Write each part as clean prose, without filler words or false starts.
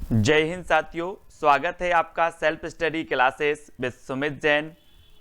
जय हिंद साथियों, स्वागत है आपका self study classes with Sumit Jain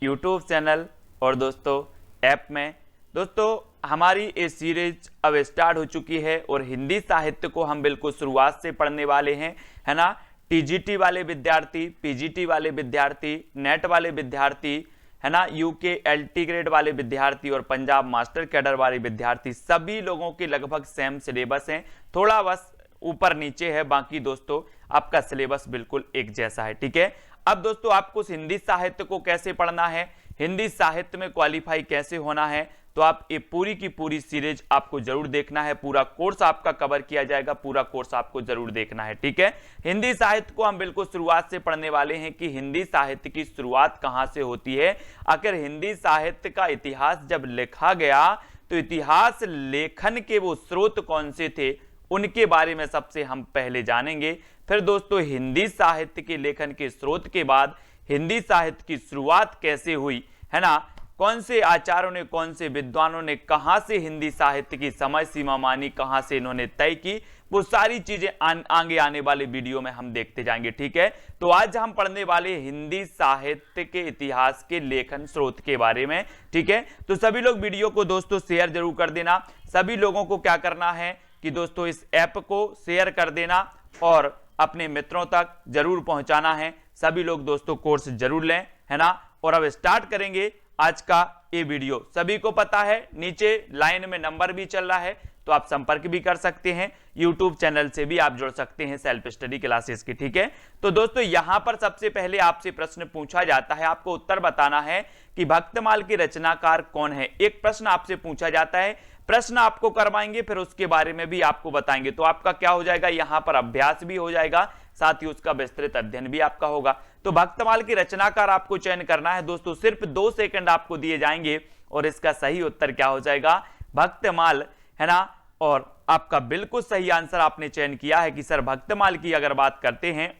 YouTube channel और दोस्तों ऐप में। दोस्तों हमारी ये सीरीज अब स्टार्ट हो चुकी है और हिंदी साहित्य को हम बिल्कुल शुरुआत से पढ़ने वाले हैं, है ना। टीजीटी वाले विद्यार्थी, पीजीटी वाले विद्यार्थी, नेट वाले विद्यार्थी, है ना, यूके एलटी ग्रेड वाले विद्यार्थी और पंजाब मास्टर कैडर वाले विद्यार्थी, सभी लोगों के लगभग सेम सिलेबस हैं। थोड़ा बस ऊपर नीचे है, बाकी दोस्तों आपका सिलेबस बिल्कुल एक जैसा है। ठीक है, अब दोस्तों आपको हिंदी साहित्य को कैसे पढ़ना है, हिंदी साहित्य में क्वालिफाई कैसे होना है, तो आप ये पूरी की पूरी सीरीज आपको जरूर देखना है। पूरा कोर्स आपका कवर किया जाएगा, पूरा कोर्स आपको जरूर देखना है। ठीक है, हिंदी साहित्य को हम बिल्कुल शुरुआत से पढ़ने वाले हैं कि हिंदी साहित्य की शुरुआत कहां से होती है। आखिर हिंदी साहित्य का इतिहास जब लिखा गया तो इतिहास लेखन के वो स्रोत कौन से थे, उनके बारे में सबसे हम पहले जानेंगे। फिर दोस्तों हिंदी साहित्य के लेखन के स्रोत के बाद हिंदी साहित्य की शुरुआत कैसे हुई, है ना, कौन से आचार्यों ने, कौन से विद्वानों ने कहां से हिंदी साहित्य की समय सीमा मानी, कहां से इन्होंने तय की, वो सारी चीजें आगे आने वाले वीडियो में हम देखते जाएंगे। ठीक है, तो आज हम पढ़ने वाले हिंदी साहित्य के इतिहास के लेखन स्रोत के बारे में। ठीक है, तो सभी लोग वीडियो को दोस्तों शेयर जरूर कर देना। सभी लोगों को क्या करना है कि दोस्तों इस ऐप को शेयर कर देना और अपने मित्रों तक जरूर पहुंचाना है। सभी लोग दोस्तों कोर्स जरूर लें, है ना। और अब स्टार्ट करेंगे आज का ये वीडियो। सभी को पता है नीचे लाइन में नंबर भी चल रहा है, तो आप संपर्क भी कर सकते हैं। यूट्यूब चैनल से भी आप जुड़ सकते हैं सेल्फ स्टडी क्लासेस की। ठीक है, तो दोस्तों यहां पर सबसे पहले आपसे प्रश्न पूछा जाता है, आपको उत्तर बताना है कि भक्तमाल के रचनाकार कौन है। एक प्रश्न आपसे पूछा जाता है, प्रश्न आपको करवाएंगे, फिर उसके बारे में भी आपको बताएंगे। तो आपका क्या हो जाएगा, यहां पर अभ्यास भी हो जाएगा, साथ ही उसका विस्तृत अध्ययन भी आपका होगा। तो भक्तमाल के रचनाकार आपको चयन करना है दोस्तों। सिर्फ 2 सेकंड आपको दिए जाएंगे और इसका सही उत्तर क्या हो जाएगा, भक्तमाल, है ना। और आपका बिल्कुल सही आंसर आपने चयन किया है कि सर भक्तमाल की अगर बात करते हैं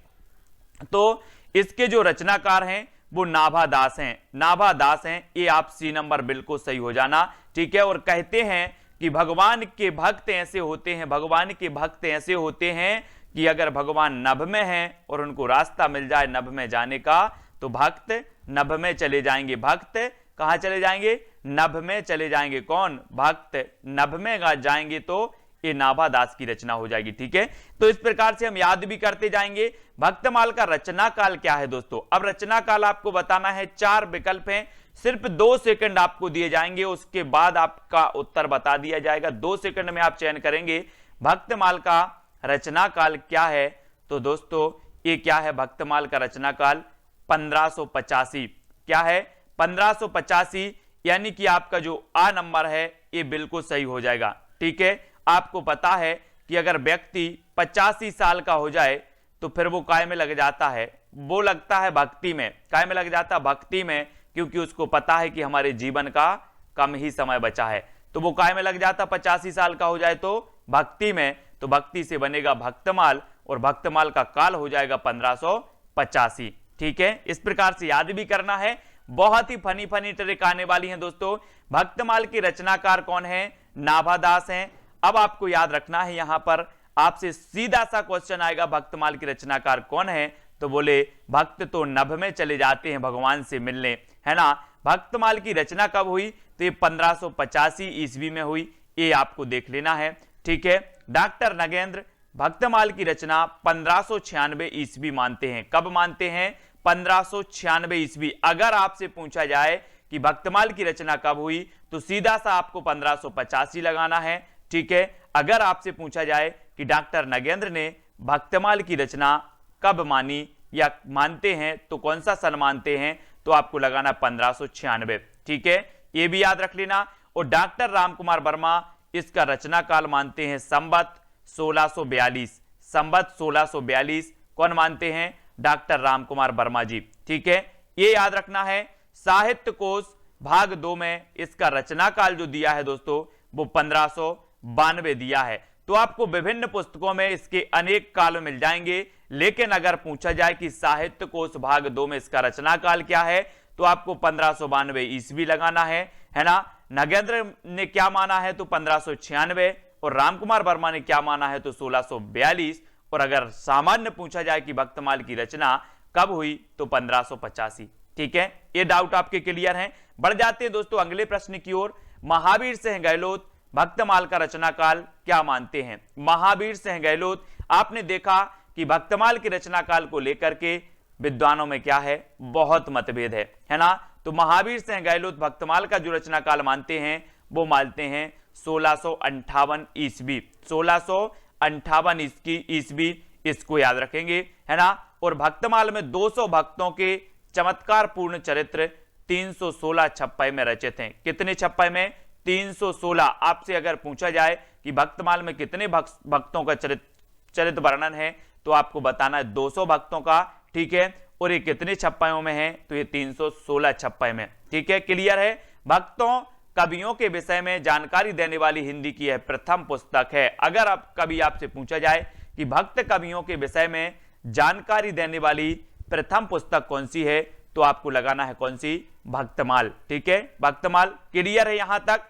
तो इसके जो रचनाकार हैं वो नाभा दास हैं, नाभा दास हैं। ये आप सी नंबर बिल्कुल सही हो जाना। ठीक है, और कहते हैं कि भगवान के भक्त ऐसे होते हैं, भगवान के भक्त ऐसे होते हैं कि अगर भगवान नभ में हैं और उनको रास्ता मिल जाए नभ में जाने का, तो भक्त नभ में चले जाएंगे। भक्त कहां चले जाएंगे, नभ में चले जाएंगे। कौन, भक्त नभ में जाएंगे तो ये नाभा दास की रचना हो जाएगी। ठीक है, तो इस प्रकार से हम याद भी करते जाएंगे। भक्तमाल का रचना काल क्या है दोस्तों। अब रचना काल आपको बताना है, 4 विकल्प हैं, सिर्फ 2 सेकंड आपको दिए जाएंगे, उसके बाद आपका उत्तर बता दिया जाएगा। 2 सेकंड में आप चयन करेंगे भक्तमाल का रचना काल क्या है। तो दोस्तों ये क्या है, भक्तमाल का रचना काल 1585। क्या है, 1585, यानी कि आपका जो आ नंबर है ये बिल्कुल सही हो जाएगा। ठीक है, आपको पता है कि अगर व्यक्ति 85 साल का हो जाए तो फिर वो काय में लग जाता है, वो लगता है भक्ति में। काय में लग जाता है, भक्ति में, क्योंकि उसको पता है कि हमारे जीवन का कम ही समय बचा है। तो वो काय में लग जाता, 85 साल का हो जाए तो भक्ति में। तो भक्ति से बनेगा भक्तमाल और भक्तमाल का काल हो जाएगा 1585। ठीक है, इस प्रकार से याद भी करना है। बहुत ही फनी फनी ट्रिक आने वाली है दोस्तों। भक्तमाल के रचनाकार कौन है, नाभा दास हैं। अब आपको याद रखना है, यहां पर आपसे सीधा सा क्वेश्चन आएगा, भक्तमाल के रचनाकार कौन है, तो बोले भक्त तो नभ में चले जाते हैं भगवान से मिलने, है ना। भक्तमाल की रचना कब हुई, तो ये 1585 ईस्वी में हुई, ये आपको देख लेना है। ठीक है, डॉक्टर नगेंद्र भक्तमाल की रचना 1596 ईस्वी मानते हैं। कब मानते हैं, 1596 ईस्वी। अगर आपसे पूछा जाए कि भक्तमाल की रचना कब हुई, तो सीधा सा आपको 1585 लगाना है। ठीक है, अगर आपसे पूछा जाए कि डॉक्टर नगेंद्र ने भक्तमाल की रचना कब मानी या मानते हैं, तो कौन सा सन मानते हैं, तो आपको लगाना 1596। ठीक है, ये भी याद रख लेना। और डॉक्टर रामकुमार वर्मा इसका रचना काल मानते हैं संवत 1642। संवत 1642 कौन मानते हैं, डॉक्टर रामकुमार वर्मा जी। ठीक है, ये याद रखना है। साहित्य कोश भाग 2 में इसका रचना काल जो दिया है दोस्तों वो 1592 दिया है। तो आपको विभिन्न पुस्तकों में इसके अनेक काल मिल जाएंगे, लेकिन अगर पूछा जाए कि साहित्य कोश भाग 2 में इसका रचना काल क्या है, तो आपको 1592 ईस्वी लगाना है ना। नगेंद्र ने क्या माना है, तो 1596, और रामकुमार वर्मा ने क्या माना है, तो 1642, और अगर सामान्य पूछा जाए कि भक्तमाल की रचना कब हुई तो 1585। ठीक है, ये डाउट आपके क्लियर हैं। बढ़ जाते हैं दोस्तों अगले प्रश्न की ओर। महावीर सिंह गहलोत भक्तमाल का रचना काल क्या मानते हैं? महावीर सिंह गहलोत, आपने देखा कि भक्तमाल के रचना काल को लेकर के विद्वानों में क्या है, बहुत मतभेद है ना। तो महावीर सिंह गहलोत भक्तमाल का जो रचना काल मानते हैं वो मानते हैं 1658 ईस्वी, 1658 ईस्वी, इसको याद रखेंगे, है ना। और भक्तमाल में 200 भक्तों के चमत्कार पूर्ण चरित्र 316 छप्पय में रचित हैं। कितने छप्पय में? 316। आपसे अगर पूछा जाए कि भक्तमाल में कितने भक्तों का चरित्र वर्णन है तो आपको बताना है 200 भक्तों का। ठीक है, और ये कितने छप्पयों में है? तो ये 316 छप्पय में। ठीक है, क्लियर है। भक्तों कवियों के विषय में जानकारी देने वाली हिंदी की यह प्रथम पुस्तक है। अगर आप कभी आपसे पूछा जाए कि भक्त कवियों के विषय में जानकारी देने वाली प्रथम पुस्तक कौन सी है तो आपको लगाना है कौन सी? भक्तमाल। ठीक है, भक्तमाल। क्लियर है यहां तक।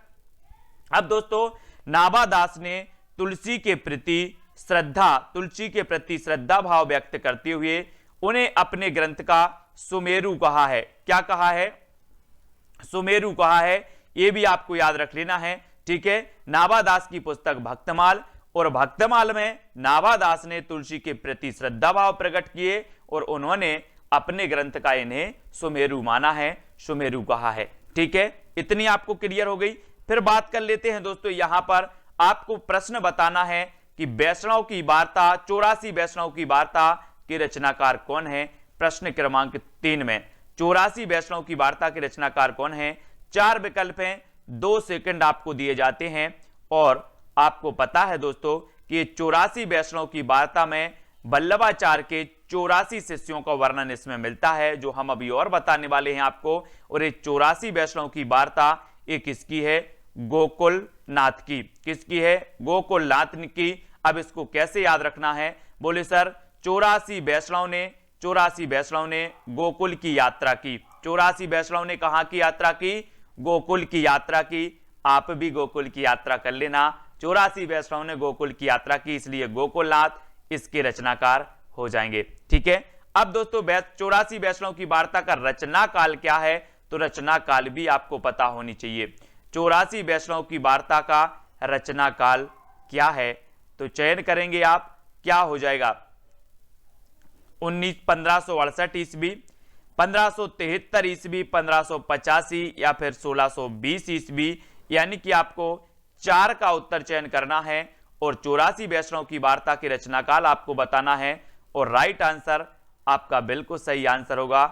अब दोस्तों नाभादास ने तुलसी के प्रति श्रद्धा भाव व्यक्त करते हुए उन्हें अपने ग्रंथ का सुमेरु कहा है। क्या कहा है? सुमेरु कहा है। यह भी आपको याद रख लेना है। ठीक है, नाभादास की पुस्तक भक्तमाल, और भक्तमाल में नाभादास ने तुलसी के प्रति श्रद्धा भाव प्रकट किए और उन्होंने अपने ग्रंथ का इन्हें सुमेरु माना है, सुमेरु कहा है। ठीक है, इतनी आपको क्लियर हो गई। फिर बात कर लेते हैं दोस्तों, यहां पर आपको प्रश्न बताना है कि वैष्णव की वार्ता, 84 वैष्णव की वार्ता के रचनाकार कौन है? प्रश्न क्रमांक 3 में 84 वैष्णव की वार्ता के रचनाकार कौन है? 4 विकल्प हैं, 2 सेकंड आपको दिए जाते हैं। और आपको पता है दोस्तों कि 84 वैष्णव की वार्ता में वल्लभाचार्य के 84 शिष्यों का वर्णन इसमें मिलता है, जो हम अभी और बताने वाले हैं आपको। और ये 84 वैष्णव की वार्ता ये किसकी है? गोकुलनाथ की। किसकी है? गोकुलनाथ की। अब इसको कैसे याद रखना है? बोले सर 84 वैष्णव ने गोकुल की यात्रा की। 84 वैष्णव ने कहां की यात्रा की? गोकुल की यात्रा की। आप भी गोकुल की यात्रा कर लेना। 84 वैष्णव ने गोकुल की यात्रा की, इसलिए गोकुलनाथ इसके रचनाकार हो जाएंगे। ठीक है, अब दोस्तों 84 वैष्णव की वार्ता का रचना काल क्या है? तो रचना काल भी आपको पता होनी चाहिए। 84 वैष्णव की वार्ता का रचना काल क्या है? तो चयन करेंगे आप, क्या हो जाएगा? 1568 ईस्वी, 1573 ईस्वी, 1585 या फिर 1620 ईस्वी। यानी कि आपको 4 का उत्तर चयन करना है और 84 वैष्णव की वार्ता की रचनाकाल आपको बताना है। और राइट आंसर आपका बिल्कुल सही आंसर होगा।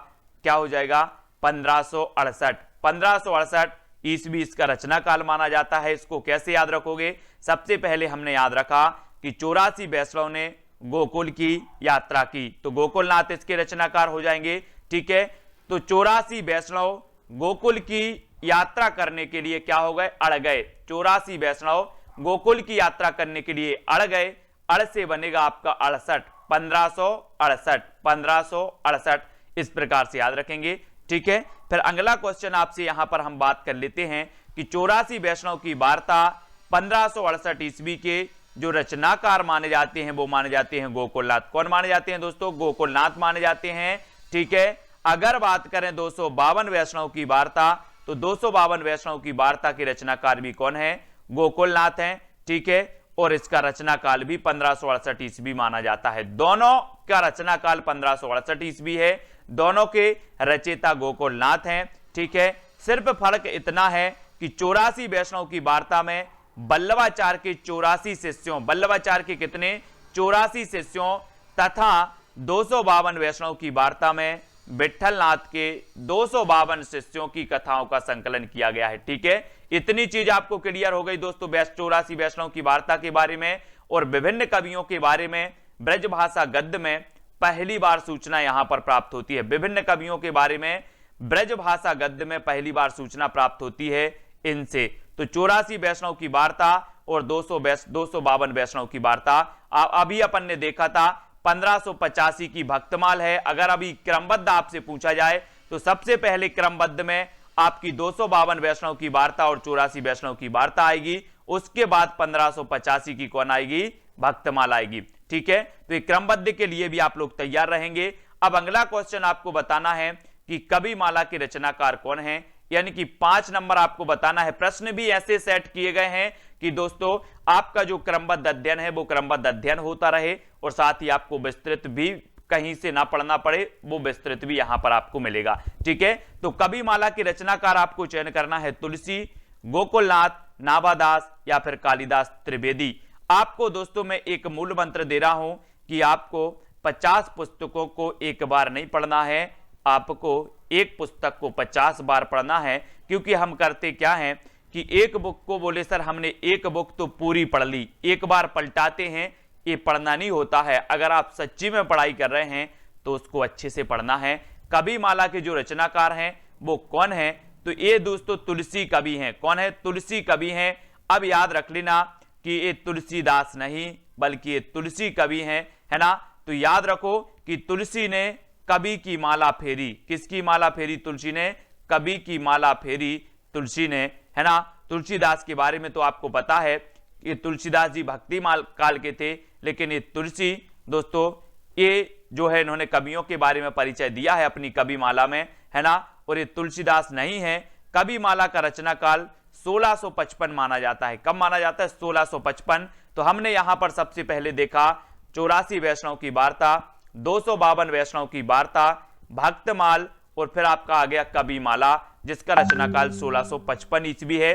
क्या हो जाएगा? 1568। 1568 ईस्वी इसका रचनाकाल माना जाता है। इसको कैसे याद रखोगे? सबसे पहले हमने याद रखा कि 84 वैष्णव ने गोकुल की यात्रा की, तो गोकुलनाथ इसके रचनाकार हो जाएंगे। ठीक है, तो 84 वैष्णव गोकुल की यात्रा करने के लिए क्या हो गए? अड़ गए। 84 वैष्णव गोकुल की यात्रा करने के लिए अड़ गए। अड़ से बनेगा आपका 68, 1568, 1568। इस प्रकार से याद रखेंगे। ठीक है, फिर अगला क्वेश्चन आपसे यहां पर हम बात कर लेते हैं कि 84 वैष्णव की वार्ता 1568 ईस्वी के जो रचनाकार माने जाते हैं वो माने जाते हैं गोकुलनाथ। कौन माने जाते हैं दोस्तों? गोकुलनाथ माने जाते हैं। ठीक है, अगर बात करें 252 वैष्णव की वार्ता, तो 252 वैष्णव की वार्ता के रचनाकार भी कौन है? गोकुलनाथ हैं। ठीक है, और इसका रचना काल भी 1568 ईस्वी माना जाता है। दोनों का रचना काल 1568 ईस्वी है, दोनों के रचयिता गोकुलनाथ हैं। ठीक है, सिर्फ फर्क इतना है कि 84 वैष्णव की वार्ता में वल्लभाचार्य के 84 शिष्यों, वल्लभाचार्य के कितने? 84 शिष्यों, तथा 252 वैष्णव की वार्ता में विठलनाथ के 252 शिष्यों की कथाओं का संकलन किया गया है। ठीक है, इतनी चीज आपको क्लियर हो गई दोस्तों 84 वैष्णव की वार्ता के बारे में। और विभिन्न कवियों के बारे में ब्रजभाषा गद्य में पहली बार सूचना यहां पर प्राप्त होती है। विभिन्न कवियों के बारे में ब्रजभाषा गद्य में पहली बार सूचना प्राप्त होती है इनसे। तो 84 वैष्णव की वार्ता और 252 वैष्णव की वार्ता। अभी अपन ने देखा था 1585 की भक्तमाल है। अगर अभी क्रमबद्ध आपसे पूछा जाए तो सबसे पहले क्रमबद्ध में आपकी 252 वैष्णव की वार्ता और 84 वैष्णव की वार्ता आएगी। उसके बाद 1585 की कौन आएगी? भक्तमाल आएगी। ठीक है, तो ये क्रमबद्ध के लिए भी आप लोग तैयार रहेंगे। अब अगला क्वेश्चन आपको बताना है कि कवि माला के रचनाकार कौन है, यानी कि 5 नंबर आपको बताना है। प्रश्न भी ऐसे सेट किए गए हैं कि दोस्तों आपका जो क्रमबद्ध अध्ययन है वो क्रमबद्ध अध्ययन होता रहे और साथ ही आपको विस्तृत भी कहीं से ना पढ़ना पड़े, वो विस्तृत भी यहां पर आपको मिलेगा। ठीक है, तो कवि माला के रचनाकार आपको चयन करना है तुलसी, गोकुलनाथ, नाभादास या फिर कालिदास त्रिवेदी। आपको दोस्तों मैं एक मूल मंत्र दे रहा हूं कि आपको 50 पुस्तकों को एक बार नहीं पढ़ना है, आपको एक पुस्तक को 50 बार पढ़ना है। क्योंकि हम करते क्या हैं कि एक बुक को बोले सर हमने एक बुक तो पूरी पढ़ ली, एक बार पलटाते हैं, ये पढ़ना नहीं होता है। अगर आप सच्ची में पढ़ाई कर रहे हैं तो उसको अच्छे से पढ़ना है। कवि माला के जो रचनाकार हैं वो कौन है, तो ये दोस्तों तुलसी कवि हैं। कौन है? तुलसी कवि हैं। अब याद रख लेना कि ये तुलसीदास नहीं बल्कि ये तुलसी कवि हैं, है ना। तो याद रखो कि तुलसी ने कवि की माला फेरी। किसकी माला फेरी? तुलसी ने कवि की माला फेरी, तुलसी ने, है ना। तुलसीदास के बारे में तो आपको पता है, ये तुलसीदास जी भक्ति काल के थे, लेकिन ये तुलसी दोस्तों ये जो है इन्होंने कवियों के बारे में परिचय दिया है अपनी कवि माला में, है ना। और ये तुलसीदास नहीं है। कवि माला का रचना काल 1655 माना जाता है। कब माना जाता है? 1655। तो हमने यहां पर सबसे पहले देखा 84 वैष्णव की वार्ता, 252 वैष्णव की वार्ता, भक्तमाल और फिर आपका आ गया कवि माला, जिसका रचना काल 1655 ईस्वी है।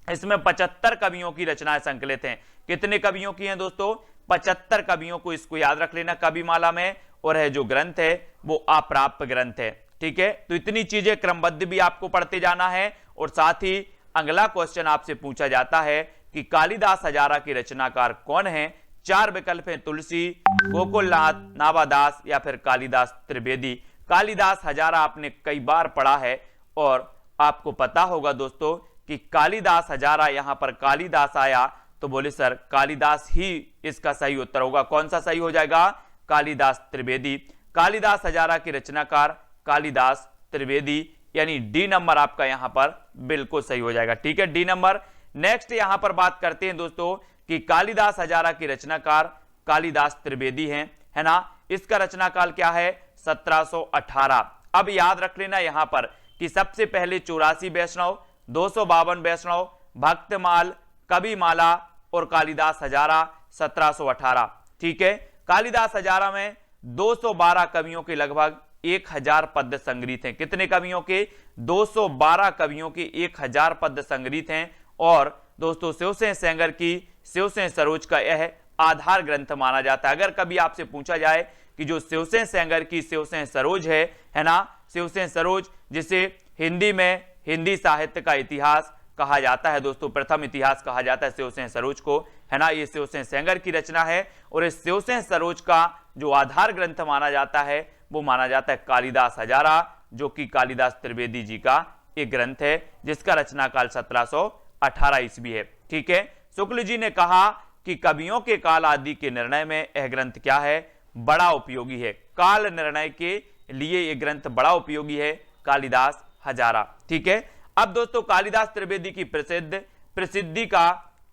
इसमें 75 कवियों की रचनाएं संकलित हैं। कितने कवियों की हैं दोस्तों? 75 कवियों को, इसको याद रख लेना कवि माला में। और है जो ग्रंथ है वो अप्राप्य ग्रंथ है। ठीक है, तो इतनी चीजें क्रमबद्ध भी आपको पढ़ते जाना है। और साथ ही अगला क्वेश्चन आपसे पूछा जाता है कि कालिदास हजारा के रचनाकार कौन है। 4 विकल्प हैं, तुलसी, गोकुलनाथ, नाभादास या फिर कालिदास त्रिवेदी। कालिदास हजारा आपने कई बार पढ़ा है और आपको पता होगा दोस्तों कि कालिदास हजारा, यहां पर कालिदास आया तो बोले सर कालिदास ही इसका सही उत्तर होगा। कौन सा सही हो जाएगा? कालिदास त्रिवेदी। कालिदास हजारा के रचनाकार कालिदास त्रिवेदी, यानी डी नंबर आपका यहां पर बिल्कुल सही हो जाएगा। ठीक है, डी नंबर। नेक्स्ट यहां पर बात करते हैं दोस्तों कि कालिदास हजारा के रचनाकार कालिदास त्रिवेदी हैं, है ना। इसका रचनाकाल क्या है? 1718। अब याद रख लेना यहां पर कि सबसे पहले 84 वैष्णव, 252 वैष्णव, भक्तमाल, कवि माला और कालिदास हजारा 1718। ठीक है, कालिदास हजारा में 212 कवियों के लगभग 1000 पद्य संग्रहित हैं। कितने कवियों के? 212 कवियों के 1000 पद्य संग्रहित हैं। और दोस्तों शिवसेन सेंगर की शिवसेन सरोज का यह आधार ग्रंथ माना जाता है। अगर कभी आपसे पूछा जाए कि जो शिवसेन सेंगर की शिवसेन सरोज है ना, शिवसेन सरोज जिसे हिंदी में हिंदी साहित्य का इतिहास कहा जाता है दोस्तों, प्रथम इतिहास कहा जाता है शिवसेन सरोज को, है ना। ये शिवसेन सेंगर की रचना है। और इस शिवसेन सरोज का जो आधार ग्रंथ माना जाता है वो माना जाता है कालिदास हजारा, जो कि कालिदास त्रिवेदी जी का एक ग्रंथ है, जिसका रचना काल 1718 ईस्वी है। ठीक है, शुक्ल जी ने कहा कि कवियों के काल आदि के निर्णय में यह ग्रंथ क्या है? बड़ा उपयोगी है। काल निर्णय के लिए यह ग्रंथ बड़ा उपयोगी है, कालिदास हजारा। ठीक है, अब दोस्तों कालिदास त्रिवेदी की प्रसिद्धि का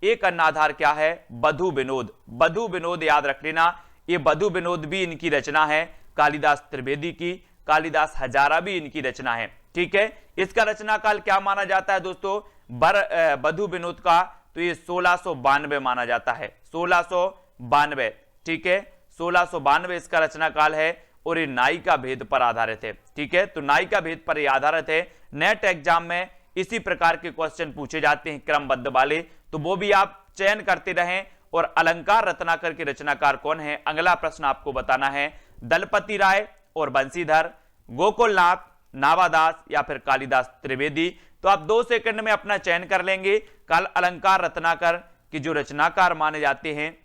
एक अन्य आधार क्या है? बधु विनोद। बधु विनोद याद रख लेना, ये बधु विनोद भी इनकी रचना है कालिदास त्रिवेदी की, कालिदास हजारा भी इनकी रचना है। ठीक है, इसका रचना काल क्या माना जाता है दोस्तों? बधु विनोद का तो ये 1692 माना जाता है, 1692। ठीक है, 1692 इसका रचना काल है और ये नायिका भेद पर आधारित है। ठीक है, तो नायिका भेद पर ये आधारित है। नेट एग्जाम में इसी प्रकार के क्वेश्चन पूछे जाते हैं क्रमबद्ध वाले, तो वो भी आप चयन करते रहें। और अलंकार रत्नाकर के रचनाकार कौन है? अगला प्रश्न आपको बताना है। दलपति राय और बंशीधर, गोकुलनाथ, नाभादास या फिर कालिदास त्रिवेदी। तो आप 2 सेकंड में अपना चयन कर लेंगे। कल अलंकार रत्नाकर की जो रचनाकार माने जाते हैं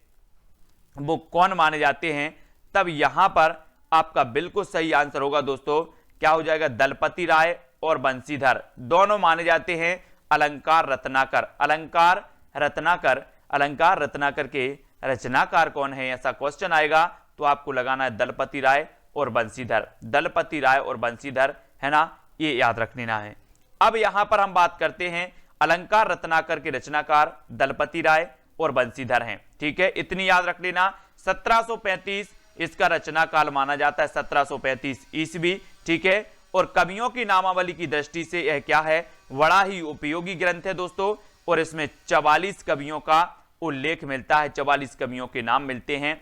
वो कौन माने जाते हैं, तब यहां पर आपका बिल्कुल सही आंसर होगा दोस्तों, क्या हो जाएगा? दलपति राय और बंशीधर दोनों माने जाते हैं अलंकार रत्नाकर। अलंकार रत्नाकर, अलंकार रत्नाकर के रचनाकार कौन है, ऐसा क्वेश्चन आएगा तो आपको लगाना है दलपति राय और बंशीधर। दलपति राय और बंशीधर, है ना, ये याद रख लेना है। अब यहां पर हम बात करते हैं अलंकार रत्नाकर के रचनाकार दलपति राय और बंशीधर हैं। ठीक है, इतनी याद रख लेना। 1735 इसका रचना काल माना जाता है, 1735 ईस्वी। ठीक है, और कवियों की नामावली की दृष्टि से यह क्या है, बड़ा ही उपयोगी ग्रंथ है दोस्तों, और इसमें 44 कवियों का उल्लेख मिलता है, 44 कवियों के नाम मिलते हैं,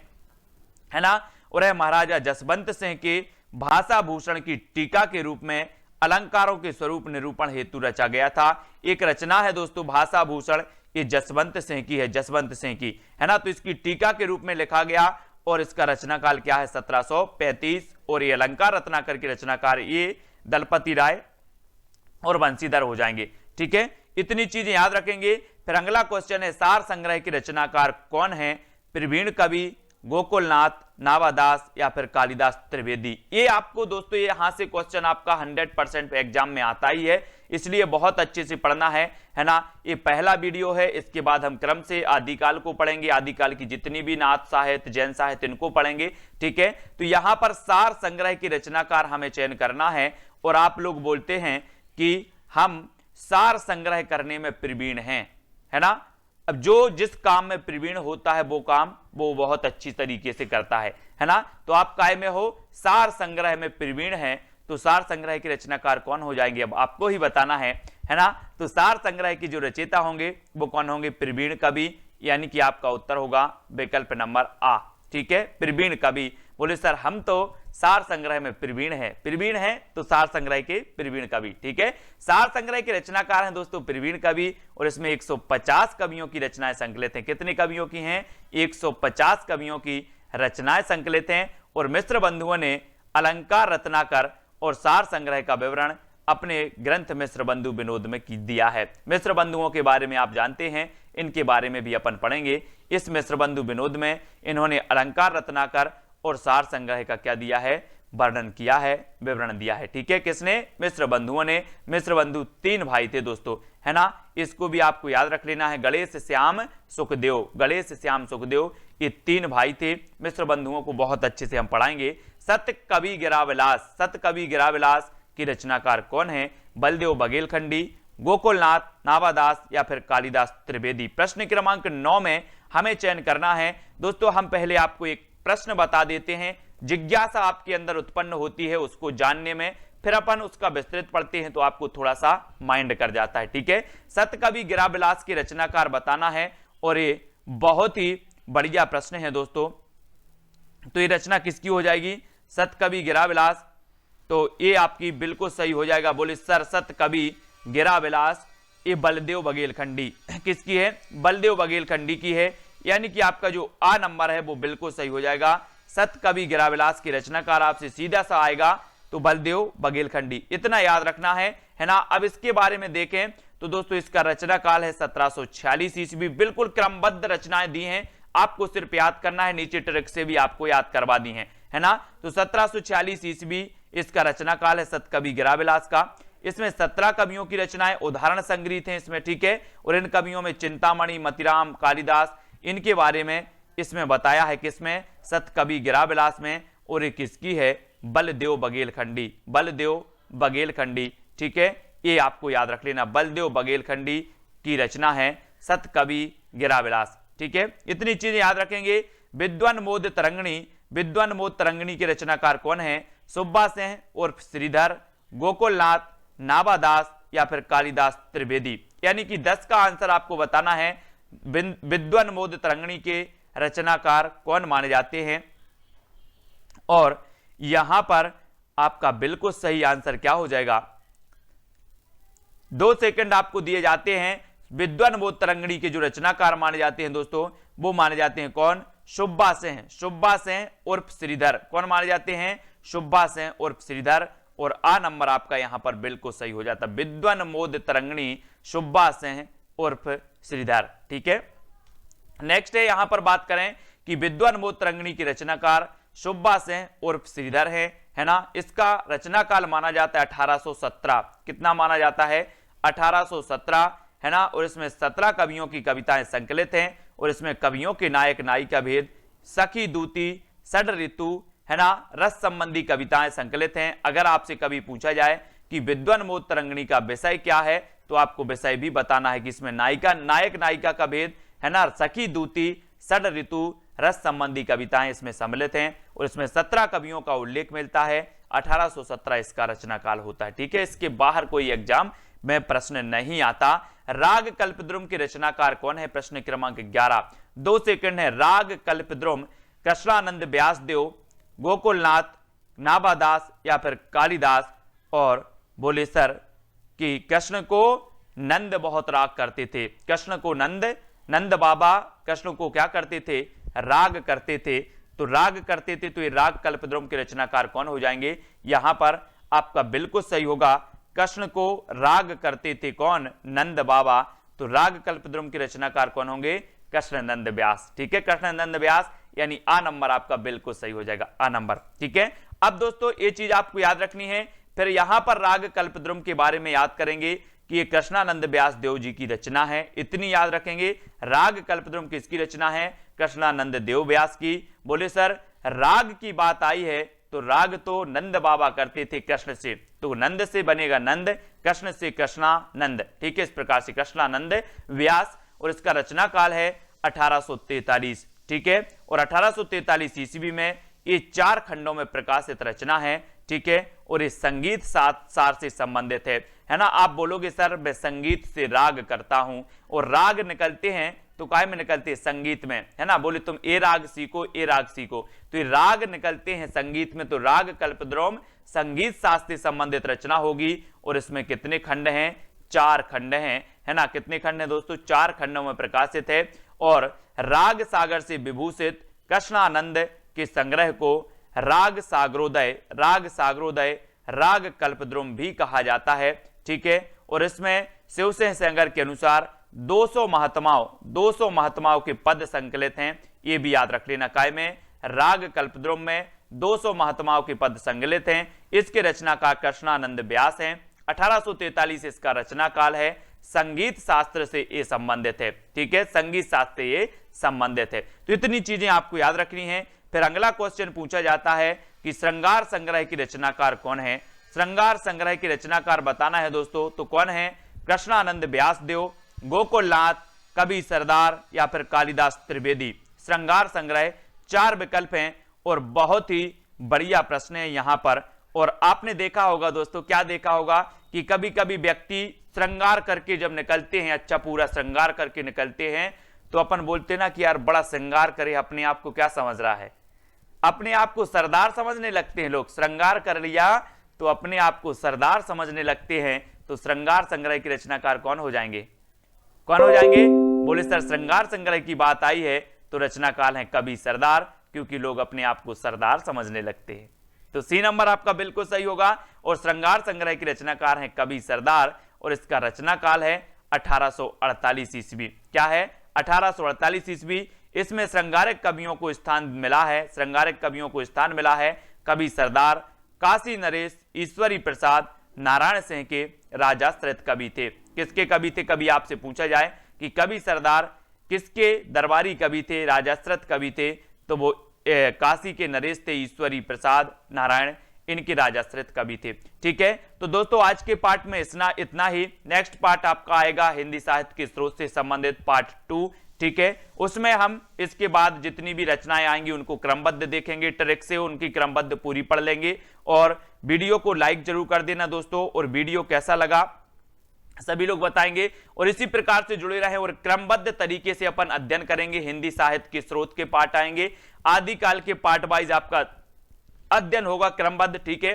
है ना। और यह महाराजा जसवंत सिंह के भाषा भूषण की टीका के रूप में अलंकारों के स्वरूप निरूपण हेतु रचा गया था। एक रचना है दोस्तों भाषा भूषण, ये जसवंत सिंह की है, जसवंत सिंह की, है ना। तो इसकी टीका के रूप में लिखा गया और इसका रचना काल क्या है, 1735। और ये अलंकार रत्नाकर के रचनाकार ये दलपति राय और बंशीधर हो जाएंगे। ठीक है, इतनी चीजें याद रखेंगे। फिर अगला क्वेश्चन है, सार संग्रह के रचनाकार कौन है, प्रवीण कवि, गोकुलनाथ, नावादास या फिर कालिदास त्रिवेदी। ये आपको दोस्तों यहां से क्वेश्चन आपका 100% एग्जाम में आता ही है, इसलिए बहुत अच्छे से पढ़ना है ना। ये पहला वीडियो है, इसके बाद हम क्रम से आदिकाल को पढ़ेंगे, आदिकाल की जितनी भी नाथ साहित्य, जैन साहित्य, इनको पढ़ेंगे। ठीक है, तो यहां पर सार संग्रह की रचनाकार हमें चयन करना है, और आप लोग बोलते हैं कि हम सार संग्रह करने में प्रवीण हैं, है ना। अब जो जिस काम में प्रवीण होता है वो काम वो बहुत अच्छी तरीके से करता है ना। तो आप काय में हो, सार संग्रह में प्रवीण हैं, तो सार संग्रह के रचनाकार कौन हो जाएंगे, अब आपको ही बताना है ना। तो सार संग्रह के जो रचयिता होंगे वो कौन होंगे, प्रवीण कवि, यानी कि आपका उत्तर होगा विकल्प नंबर आ। ठीक है, प्रवीण कवि। बोले सर हम तो सार संग्रह में प्रवीण है तो सार संग्रह के प्रवीण कवि। ठीक है, सार संग्रह के रचनाकार हैं दोस्तों प्रवीण कवि, और इसमें 150 कवियों की रचनाएं संकलित हैं। कितने कवियों की हैं, 150 कवियों की रचनाएं संकलित हैं। और मिश्र बंधुओं ने अलंकार रत्नाकर और सार संग्रह का विवरण अपने ग्रंथ मिश्र बंधु विनोद में दिया है। मिश्र बंधुओं के बारे में आप जानते हैं, इनके बारे में भी अपन पढ़ेंगे। इस मिश्र बंधु विनोद में इन्होंने अलंकार रत्नाकर और सार संग्रह का क्या दिया है, वर्णन किया है, विवरण दिया है। ठीक है, किसने, मिश्र बंधुओं ने। मिश्र बंधु 3 भाई थे दोस्तों, है ना। इसको भी आपको याद रख लेना है, गणेश, श्याम, सुखदेव। गणेश, श्याम, सुखदेव, ये 3 भाई थे। मिश्र बंधुओं को बहुत अच्छे से हम पढ़ाएंगे। सत कवि गिराविलास, सत कवि गिराविलास की रचनाकार कौन है, बलदेव बघेलखंडी, गोकुलनाथ, नावादास या फिर कालिदास त्रिवेदी। प्रश्न क्रमांक 9 में हमें चयन करना है दोस्तों। हम पहले आपको एक प्रश्न बता देते हैं, जिज्ञासा आपके अंदर उत्पन्न होती है उसको जानने में, फिर अपन उसका विस्तृत पढ़ते हैं तो आपको थोड़ा सा माइंड कर जाता है। ठीक है, सतकवि गिराविलास के रचनाकार बताना है, और ये बहुत ही बढ़िया प्रश्न है दोस्तों। तो ये रचना किसकी हो जाएगी, सतकवि गिराविलास, तो ये आपकी बिल्कुल सही हो जाएगा। बोले सर सतकवि गिराविलास ये बलदेव बघेलखंडी किसकी है, बलदेव बघेलखंडी की है, यानी कि आपका जो आ नंबर है वो बिल्कुल सही हो जाएगा। सतकवि गिराविलास की रचनाकार आपसे सीधा सा आएगा तो बलदेव बघेलखंडी, इतना याद रखना है ना। अब इसके बारे में देखें तो दोस्तों इसका रचना काल है 1746 ईस्वी। बिल्कुल क्रमबद्ध रचनाएं दी हैं, आपको सिर्फ याद करना है, नीचे ट्रिक से भी आपको याद करवा दी है ना। तो 1746 ईस्वी इसका रचना काल है सतकवि गिराविलास का। इसमें 17 कवियों की रचनाएं उदाहरण संग्रहित हैं इसमें। ठीक है, और इन कवियों में चिंतामणि, मतिराम, कालिदास, इनके बारे में इसमें बताया है, किसमें, सतकवि गिराविलास में। और ये किसकी है, बलदेव बघेलखंडी, बलदेव बघेलखंडी। ठीक है, ये आपको याद रख लेना, बलदेव बघेलखंडी की रचना है सतकवि गिराविलास। ठीक है, इतनी चीजें याद रखेंगे। विद्वन मोद तरंगिणी, विद्वन मोद तरंगिणी के रचनाकार कौन है, सुब्बा सिंह उर्फ श्रीधर, गोकुलनाथ, नावादास या फिर कालिदास त्रिवेदी। यानी कि 10 का आंसर आपको बताना है, विद्वन मोद तरंगिणी के रचनाकार कौन माने जाते हैं। और यहां पर आपका बिल्कुल सही आंसर क्या हो जाएगा, 2 सेकंड आपको दिए जाते हैं। विद्वन मोद तरंगिणी के जो रचनाकार माने जाते हैं दोस्तों, वो माने जाते हैं कौन, सुब्बा सिंह, सुब्बा सिंह उर्फ श्रीधर। कौन माने जाते हैं, सुब्बा सिंह उर्फ श्रीधर। और आ नंबर आपका यहां पर बिल्कुल सही हो जाता, विद्वन मोद तरंगिणी, सुब्बा सिंह उर्फ श्रीधर। ठीक है, नेक्स्ट है, यहां पर बात करें कि विद्वन मोद तरंगिणी की रचनाकार सुब्बा सिंह उर्फ श्रीधर है ना। इसका रचना काल माना जाता है 1817। कितना माना जाता है, 1817, है ना। और इसमें 17 कवियों की कविताएं संकलित हैं, और इसमें कवियों के नायक नायिका भेद, सखी दूती, षड ऋतु, है ना, रस संबंधी कविताएं संकलित हैं। अगर आपसे कभी पूछा जाए कि विद्वन मोद तरंगिणी का विषय क्या है, तो आपको विषय भी बताना है कि इसमें नायिका नायक नायिका का भेद, है ना, सखी दूती, षड ऋतु, रस संबंधी कविताएं इसमें सम्मिलित हैं और इसमें 17 कवियों का उल्लेख मिलता है। 1817 इसका रचना काल होता है। ठीक है, इसके बाहर कोई एग्जाम में प्रश्न नहीं आता। राग कल्पद्रुम के रचनाकार कौन है? प्रश्न क्रमांक 11। 2 सेकंड है। राग कल्पद्रुम कृष्णानंद व्यासदेव, गोकुलनाथ, नाभादास या फिर कालिदास। और बोले सर कि कृष्ण को नंद बहुत राग करते थे। कृष्ण को नंद बाबा कृष्ण को क्या करते थे? राग करते थे। तो राग करते थे, तो ये राग कल्पद्रुम के रचनाकार कौन हो जाएंगे? यहां पर आपका बिल्कुल सही होगा, कृष्ण को राग करते थे कौन? नंद बाबा। तो राग कल्पद्रुम के रचनाकार कौन होंगे? कृष्णानंद व्यास। ठीक है, कृष्णानंद व्यास, यानी आ नंबर आपका बिल्कुल सही हो जाएगा, आ नंबर। ठीक है, अब दोस्तों ये चीज आपको याद रखनी है। फिर यहां पर राग कल्पद्रुम के बारे में याद करेंगे कि ये कृष्णानंद व्यास देव जी की रचना है, इतनी याद रखेंगे। राग कल्पद्रुम किसकी रचना है? कृष्णानंद देव व्यास की। बोले सर राग की बात आई है तो राग तो नंद बाबा करते थे कृष्ण से, तो नंद से बनेगा नंद, कृष्ण से कृष्णानंद। ठीक है, इस प्रकार से कृष्णानंद व्यास। और इसका रचना काल है 1843। ठीक है, और 1843 ईस्वी में ये 4 खंडों में प्रकाशित रचना है। ठीक है, और ये संगीत सार से संबंधित है ना। आप बोलोगे सर मैं संगीत से राग करता हूं, और राग निकलते हैं तो काय में निकलते हैं? संगीत में, है ना। बोले तुम ए राग सीखो, ए राग सीखो, तो ये राग निकलते हैं संगीत में। तो राग कल्पद्रुम संगीत शास्त्र से संबंधित रचना होगी। और इसमें कितने खंड हैं? 4 खंड हैं, है ना। कितने खंड हैं दोस्तों? 4 खंडों में प्रकाशित है। और राग सागर से विभूषित कृष्णानंद के संग्रह को राग सागरोदय, राग कल्पद्रुम भी कहा जाता है। ठीक है, और इसमें शिवसेन सेंगर के अनुसार 200 महात्माओं के पद संकलित हैं। ये भी याद रख लेना, काय में? राग कल्पद्रुम में 200 महात्माओं के पद संकलित हैं। इसके रचनाकार कृष्णानंद व्यास हैं। 1843 इसका रचना काल है। संगीत शास्त्र से ये संबंधित है। ठीक है, संगीत शास्त्र से ये संबंधित है। तो इतनी चीजें आपको याद रखनी है। फिर अगला क्वेश्चन पूछा जाता है कि श्रृंगार संग्रह की रचनाकार कौन है? श्रृंगार संग्रह की रचनाकार बताना है दोस्तों, तो कौन है? कृष्णानंद व्यासदेव, गोकुलनाथ, कवि सरदार या फिर कालिदास त्रिवेदी। श्रृंगार संग्रह 4 विकल्प हैं और बहुत ही बढ़िया प्रश्न है यहां पर। और आपने देखा होगा दोस्तों, क्या देखा होगा कि कभी कभी व्यक्ति श्रृंगार करके जब निकलते हैं, अच्छा पूरा श्रृंगार करके निकलते हैं, तो अपन बोलते ना कि यार बड़ा श्रृंगार करे, अपने आप को क्या समझ रहा है? अपने आप को सरदार समझने लगते हैं लोग। श्रृंगार कर लिया तो अपने आप को सरदार समझने लगते हैं। तो श्रृंगार संग्रह की रचनाकार कौन हो जाएंगे? कौन हो जाएंगे? बोले सर श्रृंगार संग्रह की बात आई है तो रचनाकाल है कवि सरदार, क्योंकि लोग अपने आप को सरदार समझने लगते हैं। तो सी नंबर आपका बिल्कुल सही होगा। और श्रृंगार संग्रह की रचनाकार है कवि सरदार और इसका रचना काल है 1848 ईस्वी। क्या है? 1848 ईस्वी। इसमें श्रृंगारिक कवियों को स्थान मिला है, श्रृंगारिक कवियों को स्थान मिला है कवि सरदार, काशी नरेश, ईश्वरी प्रसाद, नारायण सिंह के राजाश्रित कवि थे। किसके कवि थे? कभी आपसे पूछा जाए कि कवि सरदार किसके दरबारी कवि थे, राजाश्रित कवि थे, तो वो काशी के नरेश थे, ईश्वरी प्रसाद, नारायण इनके राजाश्रित कवि थे। ठीक है, तो दोस्तों आज के पार्ट में इतना ही। नेक्स्ट पार्ट आपका आएगा हिंदी साहित्य के स्रोत से संबंधित पार्ट 2। ठीक है, उसमें हम इसके बाद जितनी भी रचनाएं आएंगी उनको क्रमबद्ध देखेंगे, ट्रिक से उनकी क्रमबद्ध पूरी पढ़ लेंगे। और वीडियो को लाइक जरूर कर देना दोस्तों, और वीडियो कैसा लगा सभी लोग बताएंगे। और इसी प्रकार से जुड़े रहें और क्रमबद्ध तरीके से अपन अध्ययन करेंगे। हिंदी साहित्य के स्रोत के पार्ट आएंगे, आदिकाल के पार्ट वाइज आपका अध्ययन होगा क्रमबद्ध। ठीक है,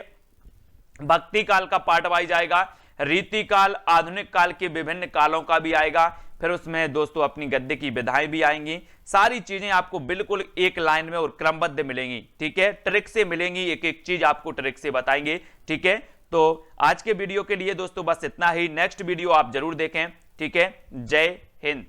भक्ति काल का पार्ट वाइज आएगा, रीति काल, आधुनिक काल के विभिन्न कालों का भी आएगा। फिर उसमें दोस्तों अपनी गद्य की विधाएं भी आएंगी। सारी चीजें आपको बिल्कुल एक लाइन में और क्रमबद्ध मिलेंगी। ठीक है, ट्रिक से मिलेंगी, एक एक चीज आपको ट्रिक से बताएंगे। ठीक है, तो आज के वीडियो के लिए दोस्तों बस इतना ही। नेक्स्ट वीडियो आप जरूर देखें। ठीक है, जय हिंद।